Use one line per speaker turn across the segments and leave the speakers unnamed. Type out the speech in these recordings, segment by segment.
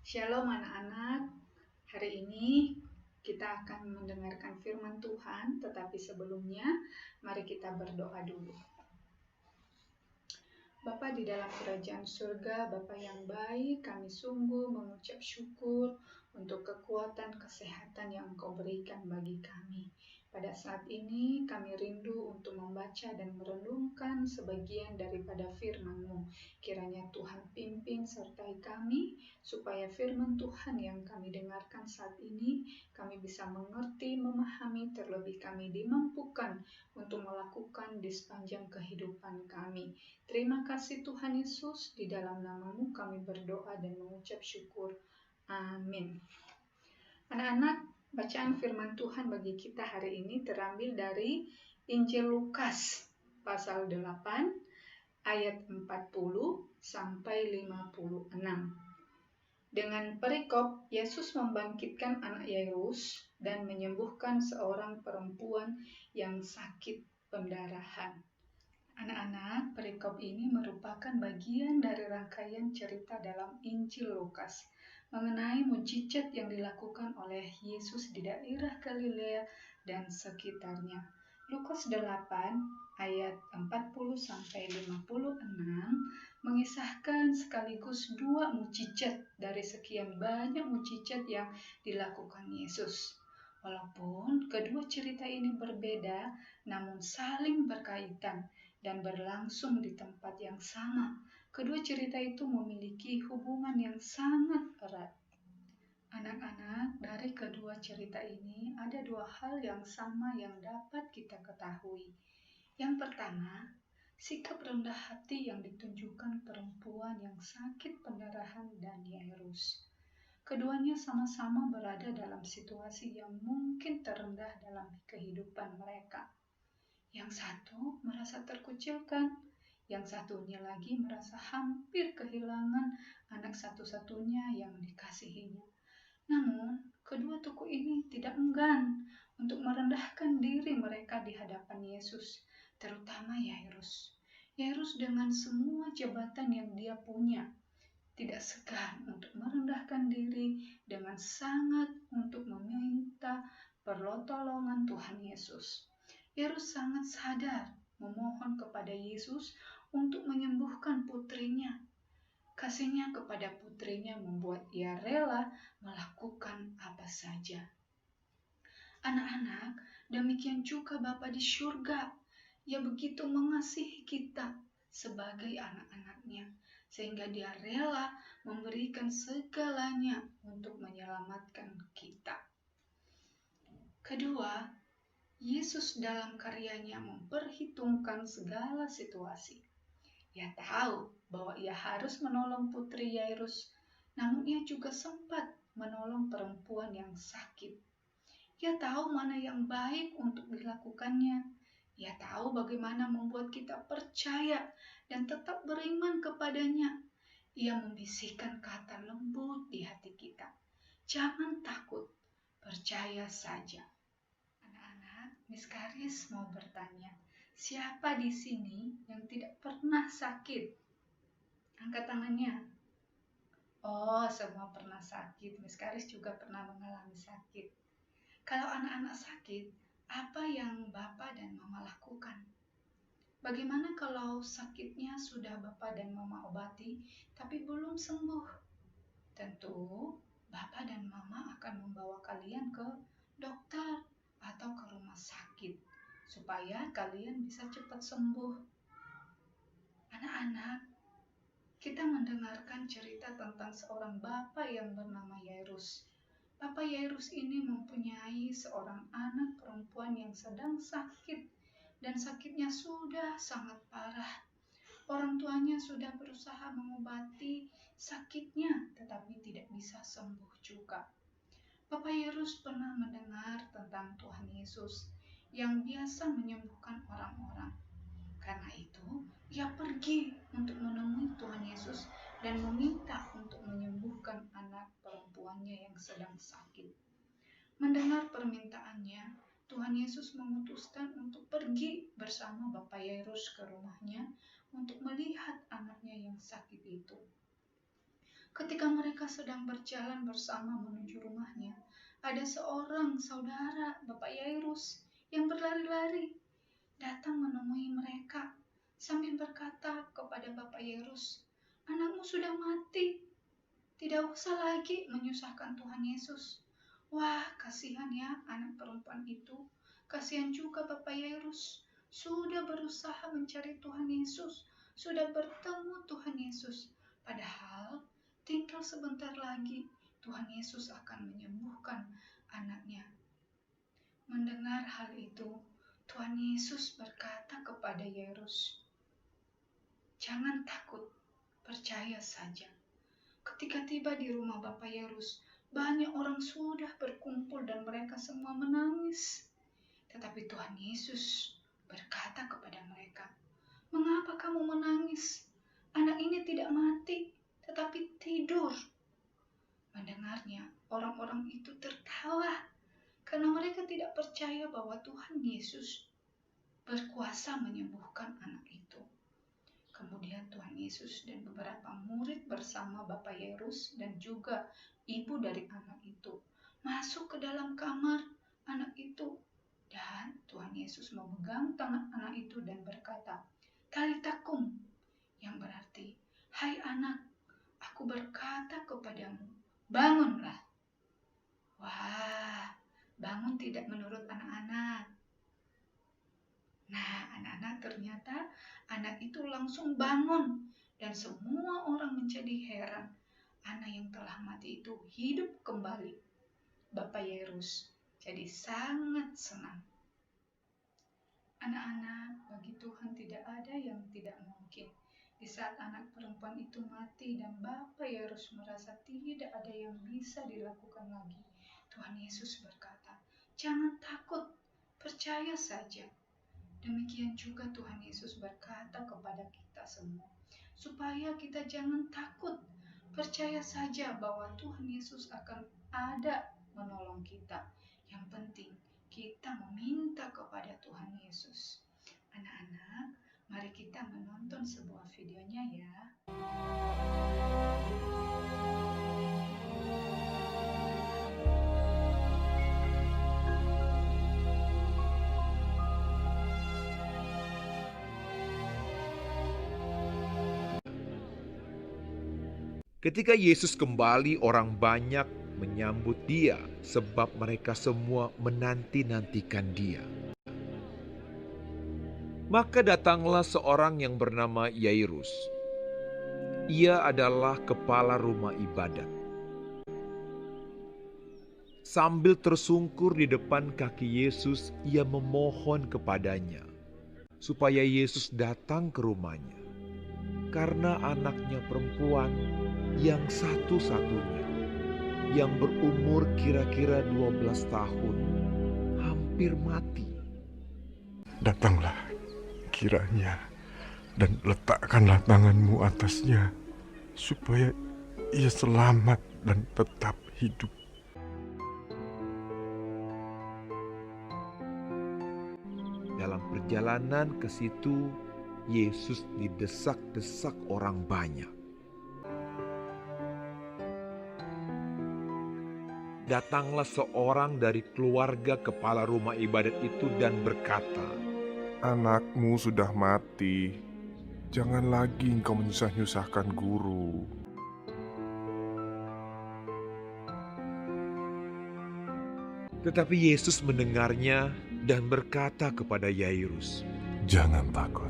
Shalom anak-anak, hari ini kita akan mendengarkan firman Tuhan, tetapi sebelumnya mari kita berdoa dulu. Bapa di dalam kerajaan surga, Bapa yang baik, kami sungguh mengucap syukur untuk kekuatan kesehatan yang Engkau berikan bagi kami. Pada saat ini kami rindu untuk membaca dan merenungkan sebagian daripada firman-Mu. Kiranya Tuhan pimpin sertai kami, supaya firman Tuhan yang kami dengarkan saat ini, kami bisa mengerti, memahami, terlebih kami dimampukan untuk melakukan di sepanjang kehidupan kami. Terima kasih Tuhan Yesus, di dalam nama-Mu kami berdoa dan mengucap syukur. Amin. Anak-anak, bacaan firman Tuhan bagi kita hari ini terambil dari Injil Lukas pasal 8 ayat 40 sampai 56. Dengan perikop, Yesus membangkitkan anak Yairus dan menyembuhkan seorang perempuan yang sakit pendarahan. Anak-anak, perikop ini merupakan bagian dari rangkaian cerita dalam Injil Lukas mengenai mukjizat yang dilakukan oleh Yesus di daerah Galilea dan sekitarnya. Lukas 8 ayat 40-56 mengisahkan sekaligus dua mukjizat dari sekian banyak mukjizat yang dilakukan Yesus. Walaupun kedua cerita ini berbeda, namun saling berkaitan dan berlangsung di tempat yang sama. Kedua cerita itu memiliki hubungan yang sangat erat. Anak-anak, dari kedua cerita ini ada dua hal yang sama yang dapat kita ketahui. Yang pertama, sikap rendah hati yang ditunjukkan perempuan yang sakit pendarahan dan Yairus. Keduanya sama-sama berada dalam situasi yang mungkin terendah dalam kehidupan mereka. Yang satu merasa terkucilkan, yang satunya lagi merasa hampir kehilangan anak satu-satunya yang dikasihinya. Namun, kedua tokoh ini tidak enggan untuk merendahkan diri mereka di hadapan Yesus, terutama Yairus. Yairus dengan semua jabatan yang dia punya, tidak segan untuk merendahkan diri dengan sangat untuk meminta pertolongan Tuhan Yesus. Yairus sangat sadar memohon kepada Yesus untuk menyembuhkan putrinya. Kasihnya kepada putrinya membuat ia rela melakukan apa saja. Anak-anak, demikian juga Bapa di surga. Ia begitu mengasihi kita sebagai anak-anaknya, sehingga dia rela memberikan segalanya untuk menyelamatkan kita. Kedua, Yesus dalam karyanya memperhitungkan segala situasi. Ia tahu bahwa ia harus menolong putri Yairus, namun ia juga sempat menolong perempuan yang sakit. Ia tahu mana yang baik untuk dilakukannya. Ia tahu bagaimana membuat kita percaya dan tetap beriman kepadanya. Ia membisikkan kata lembut di hati kita. Jangan takut, percaya saja. Miss Karis mau bertanya, siapa di sini yang tidak pernah sakit? Angkat tangannya. Oh, semua pernah sakit. Miss Karis juga pernah mengalami sakit. Kalau anak-anak sakit, apa yang Bapak dan Mama lakukan? Bagaimana kalau sakitnya sudah Bapak dan Mama obati, tapi belum sembuh? Tentu, Bapak dan Mama akan membawa kalian ke dokter atau ke rumah sakit, supaya kalian bisa cepat sembuh. Anak-anak, kita mendengarkan cerita tentang seorang bapak yang bernama Yairus. Bapak Yairus ini mempunyai seorang anak perempuan yang sedang sakit, dan sakitnya sudah sangat parah. Orang tuanya sudah berusaha mengobati sakitnya, tetapi tidak bisa sembuh juga. Bapak Yairus pernah mendengar tentang Tuhan Yesus yang biasa menyembuhkan orang-orang. Karena itu, ia pergi untuk menemui Tuhan Yesus dan meminta untuk menyembuhkan anak perempuannya yang sedang sakit. Mendengar permintaannya, Tuhan Yesus memutuskan untuk pergi bersama Bapak Yairus ke rumahnya untuk melihat anaknya yang sakit itu. Ketika mereka sedang berjalan bersama menuju rumahnya, ada seorang saudara Bapak Yairus yang berlari-lari datang menemui mereka sambil berkata kepada Bapak Yairus, "Anakmu sudah mati. Tidak usah lagi menyusahkan Tuhan Yesus." Wah, kasihan ya anak perempuan itu. Kasihan juga Bapak Yairus. Sudah berusaha mencari Tuhan Yesus. Sudah bertemu Tuhan Yesus. Padahal tinggal sebentar lagi Tuhan Yesus akan menyembuhkan anaknya. Mendengar hal itu, Tuhan Yesus berkata kepada Yairus, "Jangan takut, percaya saja." Ketika tiba di rumah Bapak Yairus, banyak orang sudah berkumpul dan mereka semua menangis. Tetapi Tuhan Yesus berkata kepada mereka, "Mengapa kamu menangis? Anak ini tidak mati, tetapi tidur." Mendengarnya, orang-orang itu tertawa karena mereka tidak percaya bahwa Tuhan Yesus berkuasa menyembuhkan anak itu. Kemudian Tuhan Yesus dan beberapa murid bersama Bapak Yairus dan juga ibu dari anak itu masuk ke dalam kamar anak itu. Dan Tuhan Yesus memegang tangan anak itu dan berkata, "Talita kum," yang berarti, "Hai anak, aku berkata kepadamu, bangunlah." Wah, bangun tidak menurut anak-anak. Nah, anak-anak, ternyata anak itu langsung bangun dan semua orang menjadi heran. Anak yang telah mati itu hidup kembali. Bapak Yairus jadi sangat senang. Anak-anak, bagi Tuhan tidak ada yang tidak mungkin. Di saat anak perempuan itu mati dan Bapak Yairus merasa tidak ada yang bisa dilakukan lagi, Tuhan Yesus berkata, "Jangan takut, percaya saja." Demikian juga Tuhan Yesus berkata kepada kita semua, supaya kita jangan takut, percaya saja bahwa Tuhan Yesus akan ada menolong kita. Yang penting kita meminta kepada Tuhan Yesus. Anak-anak, mari kita menonton sebuah videonya ya.
Ketika Yesus kembali, orang banyak menyambut Dia sebab mereka semua menanti-nantikan Dia. Maka datanglah seorang yang bernama Yairus. Ia adalah kepala rumah ibadat. Sambil tersungkur di depan kaki Yesus, ia memohon kepadanya supaya Yesus datang ke rumahnya. Karena anaknya perempuan yang satu-satunya, yang berumur kira-kira 12 tahun, hampir mati.
Datanglah kiranya dan letakkanlah tanganmu atasnya, supaya ia selamat dan tetap hidup.
Dalam perjalanan ke situ, Yesus didesak-desak orang banyak. Datanglah seorang dari keluarga kepala rumah ibadat itu dan berkata,
Anakmu sudah mati, jangan lagi engkau menyusah-nyusahkan guru.
Tetapi Yesus mendengarnya dan berkata kepada Yairus,
Jangan takut,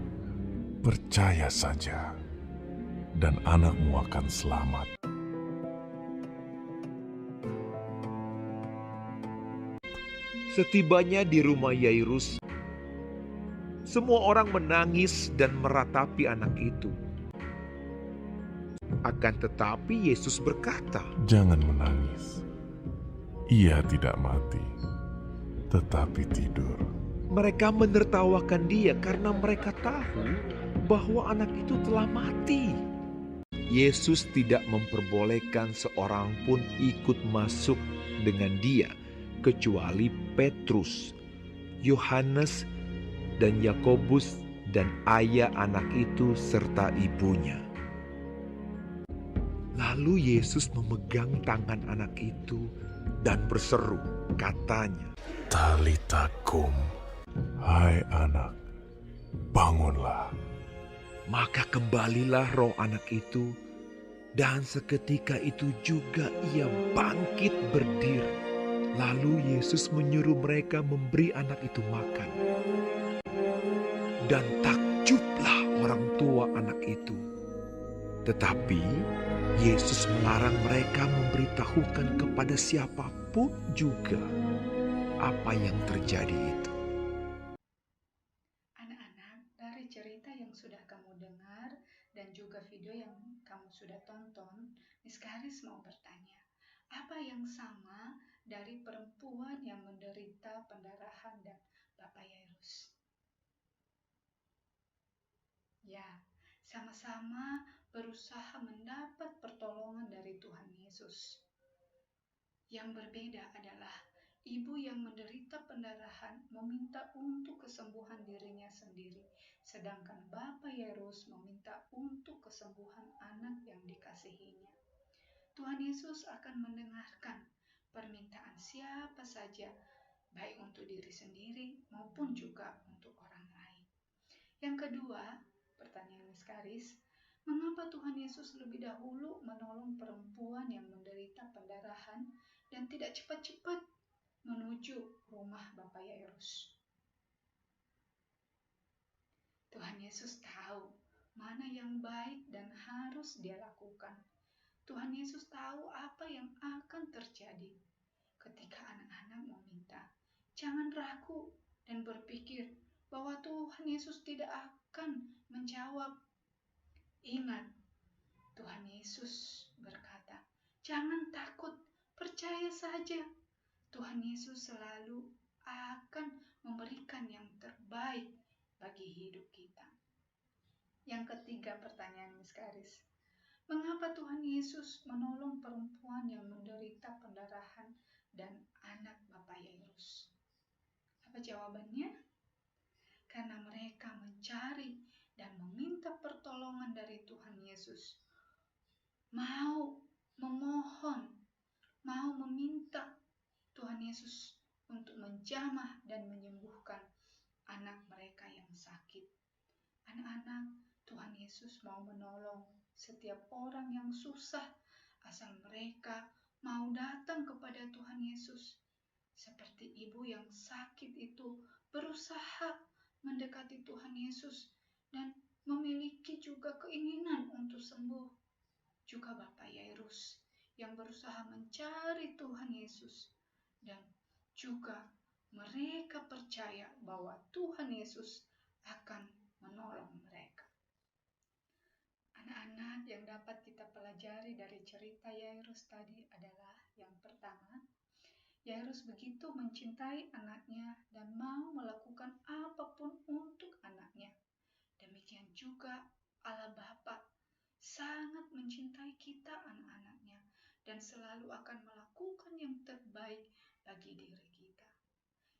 percaya saja, dan anakmu akan selamat.
Setibanya di rumah Yairus, semua orang menangis dan meratapi anak itu. Akan tetapi Yesus berkata,
Jangan menangis. Ia tidak mati, tetapi tidur.
Mereka menertawakan dia karena mereka tahu bahwa anak itu telah mati. Yesus tidak memperbolehkan seorang pun ikut masuk dengan dia, kecuali Petrus, Yohanes, dan Yakobus, dan ayah anak itu serta ibunya. Lalu Yesus memegang tangan anak itu dan berseru, katanya,
Talita kum, hai anak, bangunlah.
maka kembalilah roh anak itu, dan seketika itu juga ia bangkit berdiri. Lalu Yesus menyuruh mereka memberi anak itu makan. Dan takjublah orang tua anak itu. Tetapi Yesus melarang mereka memberitahukan kepada siapapun juga apa yang terjadi itu.
Anak-anak, dari cerita yang sudah kamu dengar dan juga video yang kamu sudah tonton, Miss Karis mau bertanya, apa yang sama dari perempuan yang menderita pendarahan dan Bapak Yairus? Ya, sama-sama berusaha mendapat pertolongan dari Tuhan Yesus. Yang berbeda adalah ibu yang menderita pendarahan meminta untuk kesembuhan dirinya sendiri, sedangkan Bapak Yairus meminta untuk kesembuhan anak yang dikasihinya. Tuhan Yesus akan mendengarkan permintaan siapa saja, baik untuk diri sendiri maupun juga untuk orang lain. Yang kedua, pertanyaan Miss Karis, mengapa Tuhan Yesus lebih dahulu menolong perempuan yang menderita pendarahan dan tidak cepat-cepat menuju rumah Bapak Yairus? Tuhan Yesus tahu mana yang baik dan harus dia lakukan. Tuhan Yesus tahu apa yang akan terjadi ketika anak-anak meminta. Jangan ragu dan berpikir bahwa Tuhan Yesus tidak akan menjawab. Ingat, Tuhan Yesus berkata, jangan takut, percaya saja. Tuhan Yesus selalu akan memberikan yang terbaik bagi hidup kita. Yang ketiga, pertanyaan Miss Karis, mengapa Tuhan Yesus menolong perempuan yang menderita pendarahan dan anak Bapak Yairus? Apa jawabannya? Karena mereka mencari dan meminta pertolongan dari Tuhan Yesus. Mau memohon, mau meminta Tuhan Yesus untuk menjamah dan menyembuhkan anak mereka yang sakit. Anak-anak, Tuhan Yesus mau menolong setiap orang yang susah, asal mereka mau datang kepada Tuhan Yesus. Seperti ibu yang sakit itu berusaha mendekati Tuhan Yesus dan memiliki juga keinginan untuk sembuh. Juga Bapak Yairus yang berusaha mencari Tuhan Yesus dan juga mereka percaya bahwa Tuhan Yesus akan menolong mereka. Anak-anak, yang dapat kita pelajari dari cerita Yairus tadi adalah yang pertama, Yairus begitu mencintai anaknya dan mau melakukan apapun untuk anaknya. Demikian juga Allah Bapa sangat mencintai kita anak-anaknya dan selalu akan melakukan yang terbaik bagi diri kita.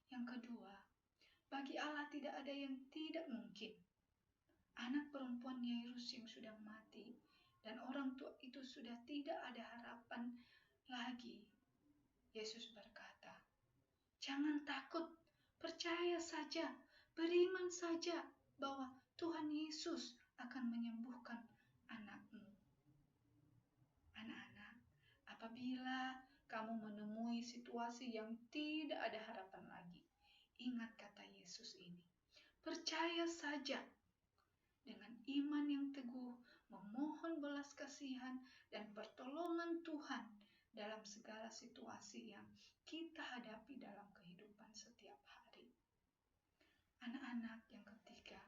Yang kedua, bagi Allah tidak ada yang tidak mungkin. Anak perempuan Yairus yang sudah mati dan orang tua itu sudah tidak ada harapan lagi. Yesus berkata, jangan takut, percaya saja, beriman saja bahwa Tuhan Yesus akan menyembuhkan anakmu. Anak-anak, apabila kamu menemui situasi yang tidak ada harapan lagi, ingat kata Yesus ini, percaya saja. Dengan iman yang teguh, memohon belas kasihan dan pertolongan Tuhan dalam segala situasi yang kita hadapi dalam kehidupan setiap hari. Anak-anak, yang ketiga,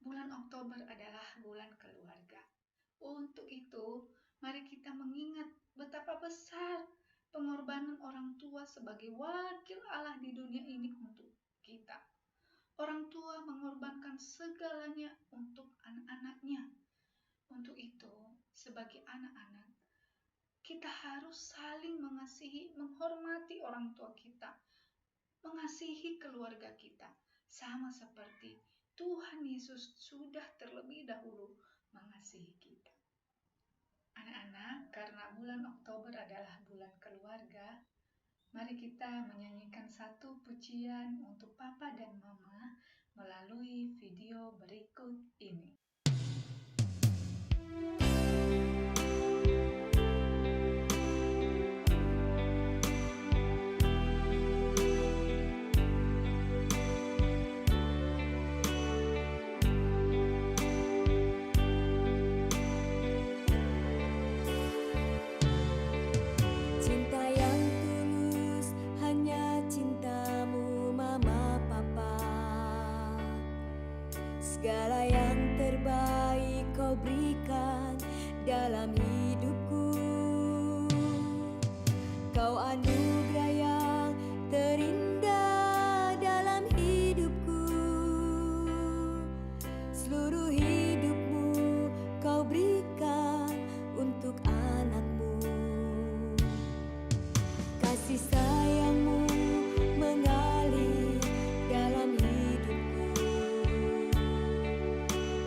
bulan Oktober adalah bulan keluarga. Untuk itu, mari kita mengingat betapa besar pengorbanan orang tua sebagai wakil Allah di dunia ini untuk kita. Orang tua mengorbankan segalanya untuk anak-anaknya. Untuk itu, sebagai anak-anak, kita harus saling mengasihi, menghormati orang tua kita, mengasihi keluarga kita, sama seperti Tuhan Yesus sudah terlebih dahulu mengasihi kita. Anak-anak, karena bulan Oktober adalah bulan keluarga, mari kita menyanyikan satu pujian untuk Papa dan Mama melalui video berikut ini.
Segala yang terbaik kau berikan dalam hidupku. Kau anugerah yang terindah dalam hidupku. Seluruh hidupmu kau berikan untuk anakmu. Kasih sayangmu mengalir dalam hidupku.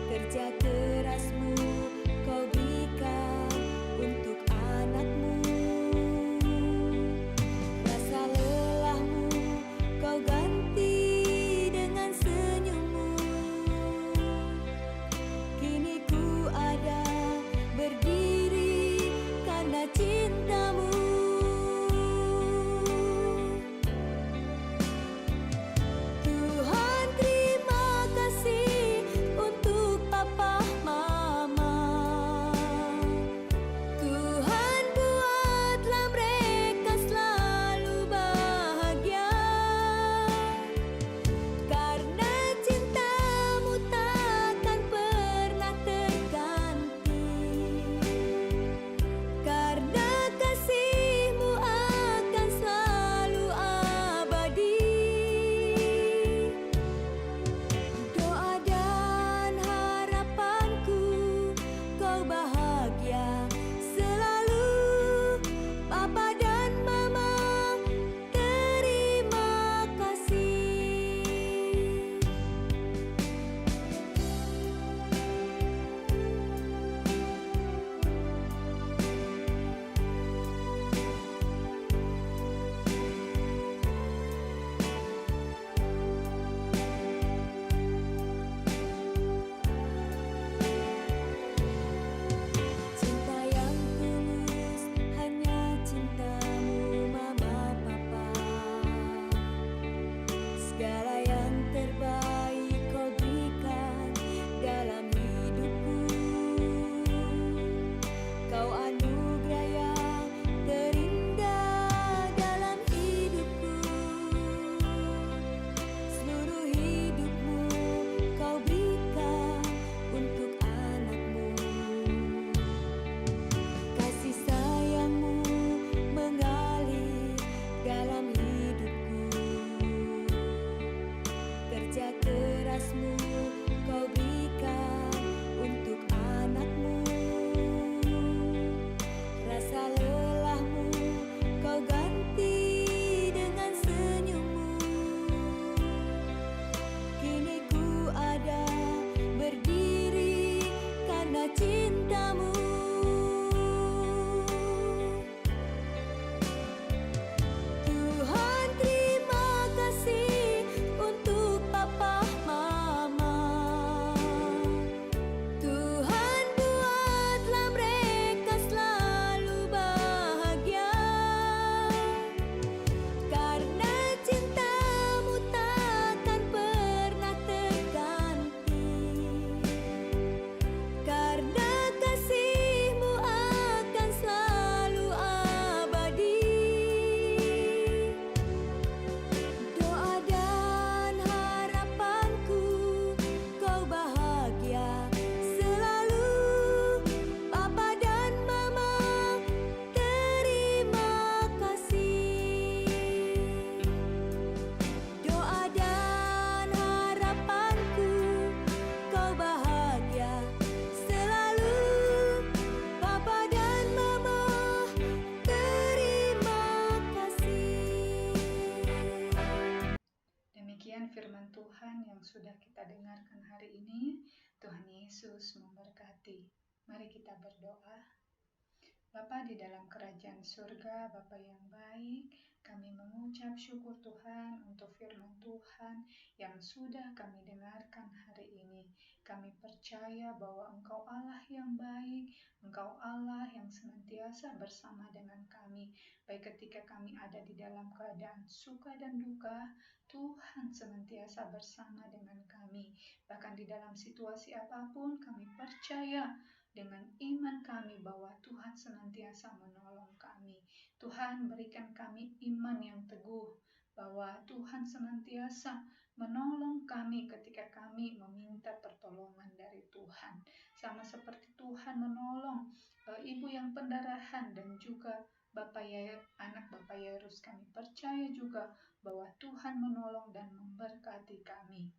Kerja kerasmu kau berikan untuk anakmu. Rasa lelahmu kau ganti dengan senyummu. Kini ku ada berdiri karena cintamu. Tuhan, terima kasih untuk Papa Mama. Tuhan, buatlah mereka selalu bahagia. Karena cintamu takkan pernah terganti. Karena kasihmu akan selalu abadi. Doa dan harapanku kau bahagia selalu. Papa dan Mama, terima kasih. Cinta yang tulus hanya cintamu Mama Papa. Segala yang terbaik kau berikan dalam hidupku. Kau anugerah yang terindah dalam hidupku. Seluruh hidupmu kau berikan untuk anakmu. Kasih sayangmu mengalir dalam hidupku. Kerja kerasmu kau berikan untuk anakmu. Rasa lelahmu kau ganti dengan senyummu. Kini ku ada berdiri karena cintamu. Tuhan, terima kasih untuk Papa Mama. Tuhan, buatlah mereka selalu bahagia. Karena cintamu takkan pernah terganti. Karena kasihmu akan selalu abadi. Doa dan harapanku kau bahagia selalu. Papa dan Mama, terima kasih. Doa dan harapanku kau bahagia selalu. Papa dan Mama, terima kasih.
Demikian firman Tuhan yang sudah kita dengarkan hari ini. Tuhan Yesus memberkati. Mari kita berdoa. Bapa di dalam kerajaan surga, Bapa yang baik, kami mengucap syukur Tuhan untuk firman Tuhan yang sudah kami dengarkan hari ini. Kami percaya bahwa Engkau Allah yang baik, Engkau Allah yang senantiasa bersama dengan kami. Baik ketika kami ada di dalam keadaan suka dan duka, Tuhan senantiasa bersama dengan kami. Bahkan di dalam situasi apapun, kami percaya dengan iman kami bahwa Tuhan senantiasa menolong kami. Tuhan berikan kami iman yang teguh bahwa Tuhan senantiasa menolong kami ketika kami meminta pertolongan dari Tuhan. Sama seperti Tuhan menolong ibu yang pendarahan dan juga anak Bapak Yairus, kami percaya juga bahwa Tuhan menolong dan memberkati kami.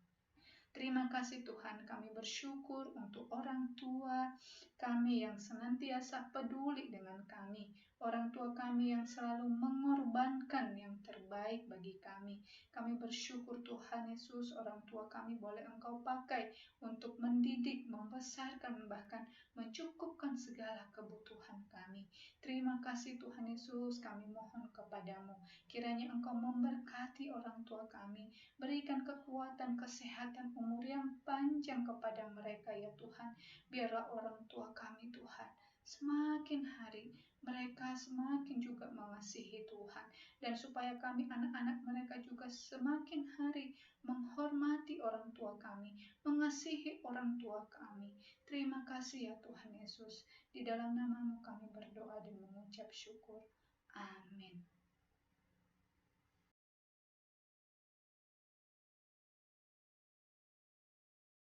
Terima kasih Tuhan, kami bersyukur untuk orang tua kami yang senantiasa peduli dengan kami. Orang tua kami yang selalu mengorbankan yang terbaik bagi kami. Kami bersyukur Tuhan Yesus, orang tua kami boleh Engkau pakai untuk mendidik, membesarkan, bahkan mencukupkan segala kebutuhan kami. Terima kasih Tuhan Yesus, kami mohon kepadamu. Kiranya Engkau memberkati orang tua kami, berikan kekuatan, kesehatan, umur yang panjang kepada mereka ya Tuhan. Biarlah orang tua kami Tuhan, semakin hari mereka semakin juga mengasihi Tuhan. Dan supaya kami anak-anak mereka juga semakin hari menghormati orang tua kami, mengasihi orang tua kami. Terima kasih ya Tuhan Yesus. Di dalam nama-Mu kami berdoa dan mengucap syukur. Amin.